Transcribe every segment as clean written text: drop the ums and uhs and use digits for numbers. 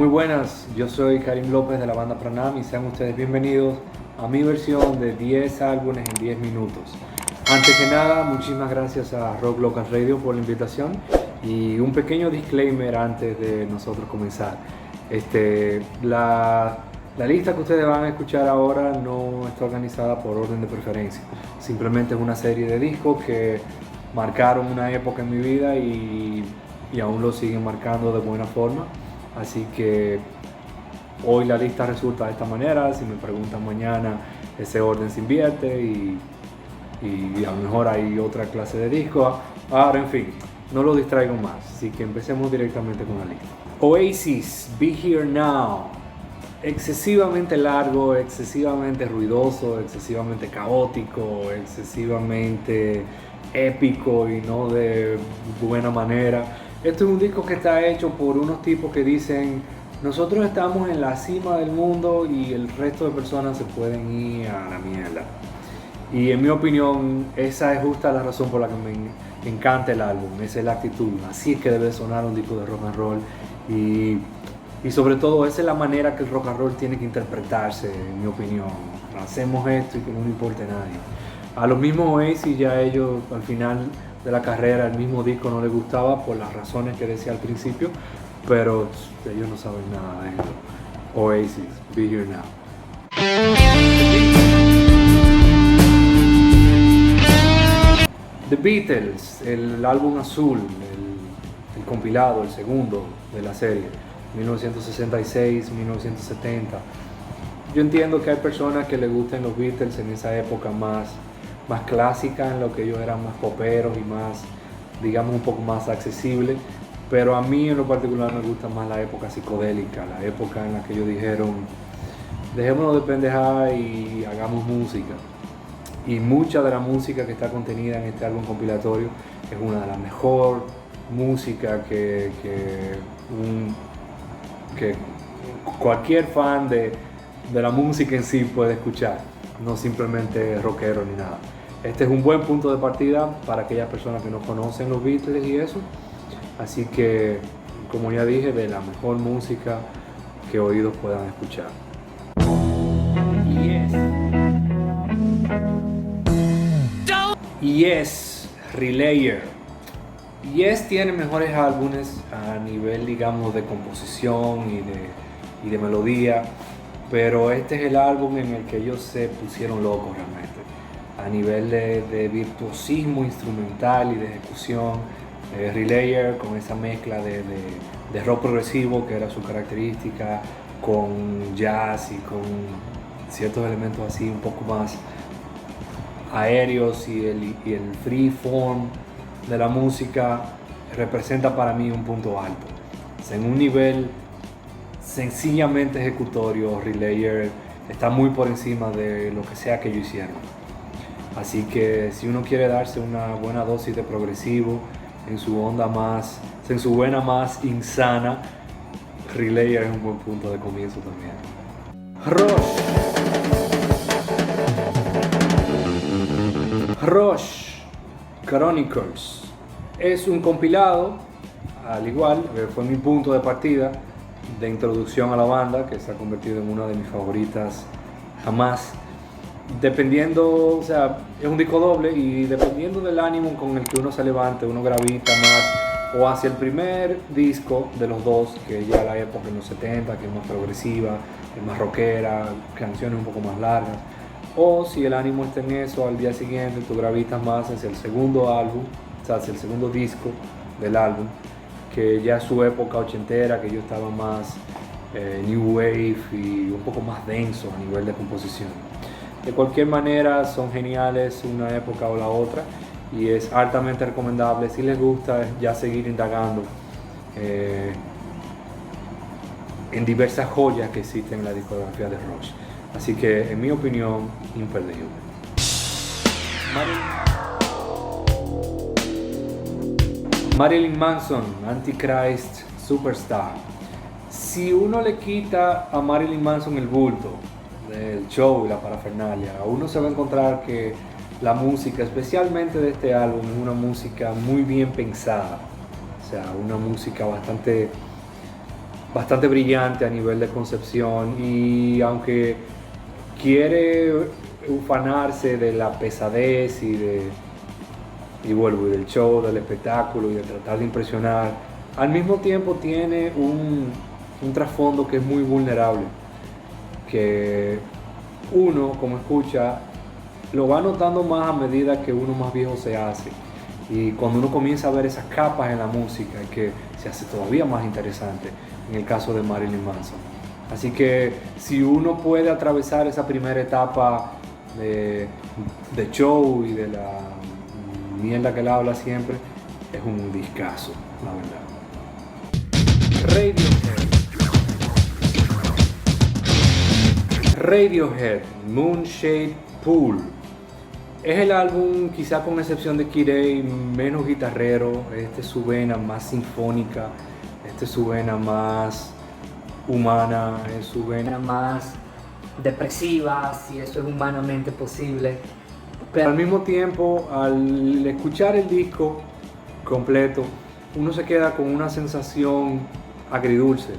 Muy buenas, yo soy Karim López de la banda Pranam y sean ustedes bienvenidos a mi versión de 10 álbumes en 10 minutos. Antes que nada, muchísimas gracias a Rock Local Radio por la invitación y un pequeño disclaimer antes de nosotros comenzar. La lista que ustedes van a escuchar ahora no está organizada por orden de preferencia, simplemente es una serie de discos que marcaron una época en mi vida y aún lo siguen marcando de buena forma. Así que hoy la lista resulta de esta manera. Si me preguntan mañana, ese orden se invierte y a lo mejor hay otra clase de discos. Ahora, en fin, no lo distraigo más, así que empecemos directamente con la lista. Oasis, Be Here Now. Excesivamente largo, excesivamente ruidoso, excesivamente caótico, excesivamente épico y no de buena manera. Esto es un disco que está hecho por unos tipos que dicen: nosotros estamos en la cima del mundo y el resto de personas se pueden ir a la mierda. Y en mi opinión, esa es justa la razón por la que me encanta el álbum, esa es la actitud. Así es que debe sonar un disco de rock and roll y sobre todo esa es la manera que el rock and roll tiene que interpretarse, en mi opinión. Hacemos esto y que no le importe a nadie. A los mismos Oasis, ya ellos al final de la carrera, el mismo disco no les gustaba por las razones que decía al principio, pero ellos no saben nada de esto. Oasis, Be Here Now. The Beatles, el álbum azul, el compilado, el segundo de la serie, 1966, 1970. Yo entiendo que hay personas que les gustan los Beatles en esa época más clásica, en lo que ellos eran más poperos y más, digamos, un poco más accesibles, pero a mí en lo particular me gusta más la época psicodélica, la época en la que ellos dijeron: dejémonos de pendejar y hagamos música. Y mucha de la música que está contenida en este álbum compilatorio es una de las mejores músicas que cualquier fan de la música en sí puede escuchar, no simplemente rockero ni nada. Este es un buen punto de partida para aquellas personas que no conocen los Beatles y eso. Así que, como ya dije, de la mejor música que oídos puedan escuchar. Yes, Relayer. Yes tiene mejores álbumes a nivel, digamos, de composición y de melodía, pero este es el álbum en el que ellos se pusieron locos realmente. A nivel de virtuosismo instrumental y de ejecución, Relayer, con esa mezcla de rock progresivo que era su característica, con jazz y con ciertos elementos así un poco más aéreos y el free form de la música, representa para mí un punto alto. O sea, en un nivel sencillamente ejecutorio, Relayer está muy por encima de lo que sea que ellos hicieron. Así que si uno quiere darse una buena dosis de progresivo en su onda más, en su vena más insana, Relayer es un buen punto de comienzo también. Rush Chronicles es un compilado, al igual, fue mi punto de partida de introducción a la banda, que se ha convertido en una de mis favoritas jamás. Dependiendo, o sea, es un disco doble y dependiendo del ánimo con el que uno se levante, uno gravita más o hacia el primer disco de los dos, que ya la época en los 70, que es más progresiva, es más rockera, canciones un poco más largas, o si el ánimo está en eso, al día siguiente tú gravitas más hacia el segundo álbum, o sea, hacia el segundo disco del álbum, que ya es su época ochentera, que yo estaba más new wave y un poco más denso a nivel de composición. De cualquier manera, son geniales una época o la otra y es altamente recomendable si les gusta ya seguir indagando en diversas joyas que existen en la discografía de Rush. Así que, en mi opinión, imperdible. Marilyn Manson, Antichrist Superstar. Si uno le quita a Marilyn Manson el bulto del show y la parafernalia, uno se va a encontrar que la música, especialmente de este álbum, es una música muy bien pensada. O sea, una música bastante bastante brillante a nivel de concepción, y aunque quiere ufanarse de la pesadez y vuelvo, y del show, del espectáculo y de tratar de impresionar, al mismo tiempo tiene un trasfondo que es muy vulnerable, que uno como escucha lo va notando más a medida que uno más viejo se hace, y cuando uno comienza a ver esas capas en la música, que se hace todavía más interesante en el caso de Marilyn Manson. Así que si uno puede atravesar esa primera etapa de show y de la mierda que él habla siempre, es un discazo, la verdad. Radiohead, Moonshade Pool. Es el álbum, quizá con excepción de Kid A, menos guitarrero. Este es su vena más sinfónica, este es su vena más humana, es su vena más depresiva, si eso es humanamente posible. Pero al mismo tiempo, al escuchar el disco completo, uno se queda con una sensación agridulce,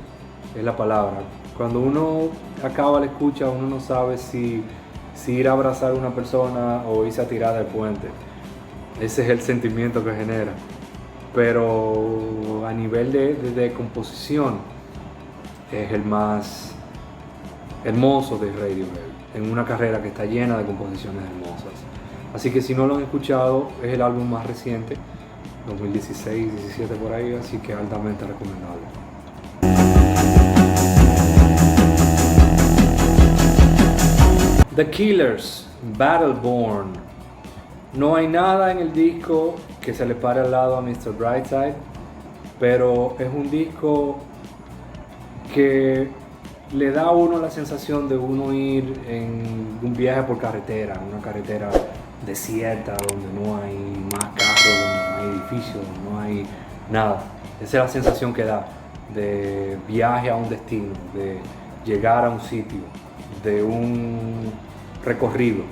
es la palabra. Cuando uno acaba la escucha, uno no sabe si ir a abrazar a una persona o irse a tirar del puente. Ese es el sentimiento que genera. Pero a nivel de composición, es el más hermoso de Radiohead, en una carrera que está llena de composiciones hermosas. Así que si no lo han escuchado, es el álbum más reciente, 2016, 17 por ahí, así que altamente recomendable. The Killers, Battleborn. No hay nada en el disco que se le pare al lado a Mr. Brightside, pero es un disco que le da a uno la sensación de uno ir en un viaje por carretera, una carretera desierta, donde no hay más carros, donde no hay edificios, donde no hay nada. Esa es la sensación que da de viaje a un destino, de llegar a un sitio, de un recorrido.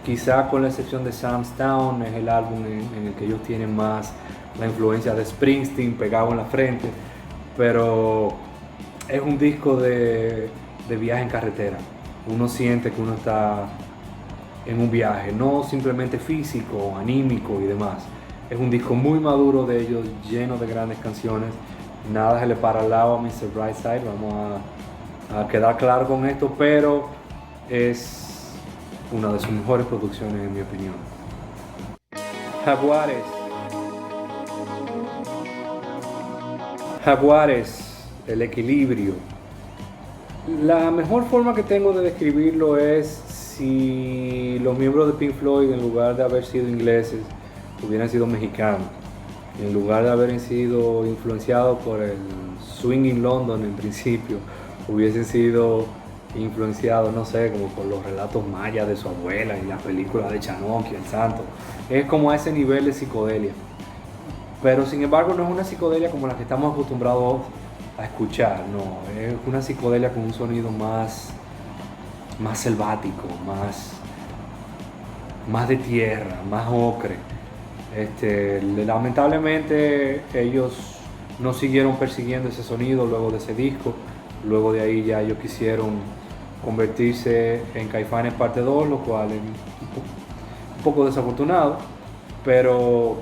Quizá con la excepción de Sam's Town, es el álbum en el que ellos tienen más la influencia de Springsteen pegado en la frente, pero es un disco de viaje en carretera. Uno siente que uno está en un viaje, no simplemente físico, anímico y demás. Es un disco muy maduro de ellos, lleno de grandes canciones. Nada se le para al lado a Mr. Brightside, vamos a quedar claro con esto, pero es una de sus mejores producciones en mi opinión. Jaguares, el equilibrio. La mejor forma que tengo de describirlo es si los miembros de Pink Floyd, en lugar de haber sido ingleses, hubieran sido mexicanos. En lugar de haber sido influenciados por el swing in London en principio, hubiesen sido influenciados, no sé, como por los relatos mayas de su abuela y las películas de Chanoc y el Santo. Es como a ese nivel de psicodelia. Pero sin embargo no es una psicodelia como la que estamos acostumbrados a escuchar, no. Es una psicodelia con un sonido más selvático, más de tierra, más ocre. Lamentablemente ellos no siguieron persiguiendo ese sonido luego de ese disco. Luego de ahí ya ellos quisieron convertirse en Caifanes parte 2, lo cual es un poco desafortunado, pero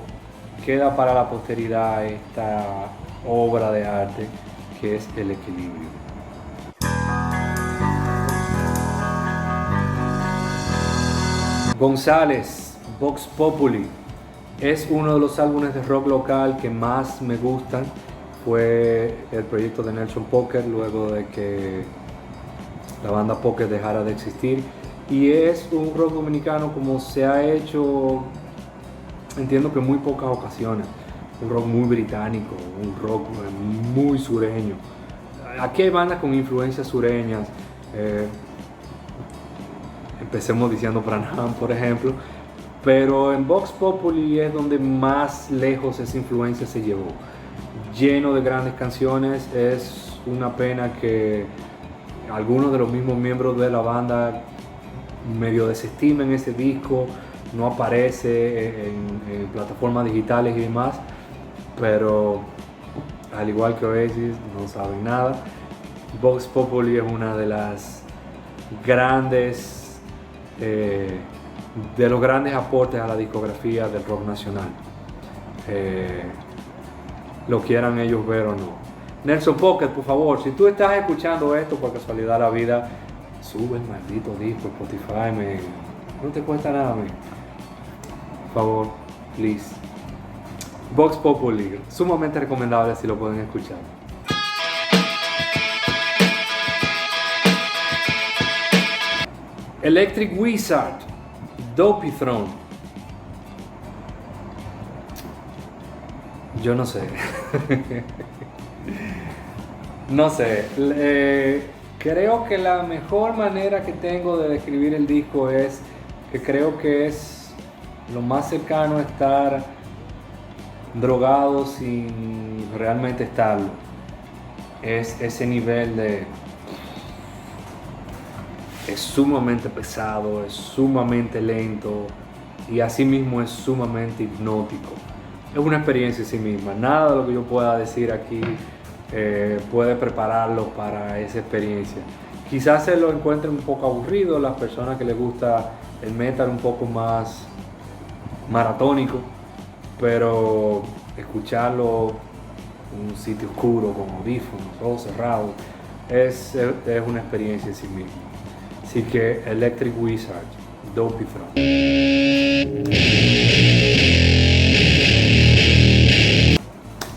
queda para la posteridad esta obra de arte que es el equilibrio. González, Vox Populi, es uno de los álbumes de rock local que más me gustan. Fue el proyecto de Nelson Poker luego de que la banda Poker dejara de existir, y es un rock dominicano como se ha hecho, entiendo que en muy pocas ocasiones. Un rock muy británico, un rock muy sureño. Aquí hay bandas con influencias sureñas, empecemos diciendo Branham, por ejemplo, pero en Vox Populi es donde más lejos esa influencia se llevó. Lleno de grandes canciones. Es una pena que algunos de los mismos miembros de la banda medio desestimen ese disco, no aparece en plataformas digitales y demás, pero al igual que Oasis, no saben nada. Vox Populi es una de las grandes, de los grandes aportes a la discografía del rock nacional. Lo quieran ellos ver o no. Nelson Pocket, por favor, si tú estás escuchando esto por casualidad de la vida, sube el maldito disco Spotify, man. No te cuesta nada, man. Por favor, please. Vox Populi, sumamente recomendable si lo pueden escuchar. Electric Wizard, Dopey Throne. Yo no sé. No sé. Creo que la mejor manera que tengo de describir el disco es que creo que es lo más cercano a estar drogado sin realmente estarlo. Es ese nivel de... Es sumamente pesado, es sumamente lento y asimismo es sumamente hipnótico. Es una experiencia en sí misma. Nada de lo que yo pueda decir aquí puede prepararlo para esa experiencia. Quizás se lo encuentren un poco aburrido las personas que les gusta el metal un poco más maratónico, pero escucharlo en un sitio oscuro con audífonos, ojos cerrados, es una experiencia en sí misma. Así que Electric Wizard, Dopey Throne.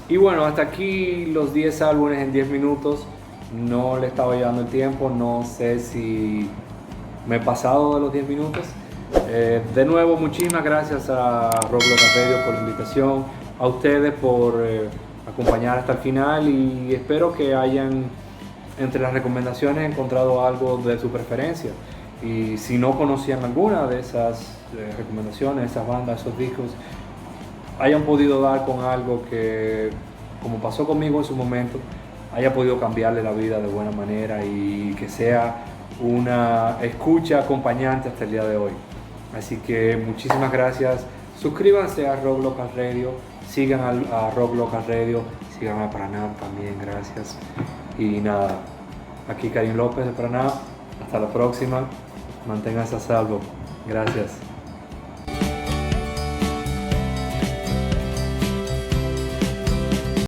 Y bueno, hasta aquí los 10 álbumes en 10 minutos. No le estaba llevando el tiempo, no sé si me he pasado de los 10 minutos. De nuevo, muchísimas gracias a Rock Local Radio por la invitación, a ustedes por acompañar hasta el final y espero que hayan entre las recomendaciones encontrado algo de su preferencia. Y si no conocían alguna de esas recomendaciones, esas bandas, esos discos, hayan podido dar con algo que, como pasó conmigo en su momento, haya podido cambiarle la vida de buena manera y que sea una escucha acompañante hasta el día de hoy. Así que muchísimas gracias. Suscríbanse a Rock Local Radio, sigan a Rock Local Radio, sigan a Pranam también, gracias. Y nada, aquí Karim López de Pranam. Hasta la próxima. Manténganse a salvo. Gracias.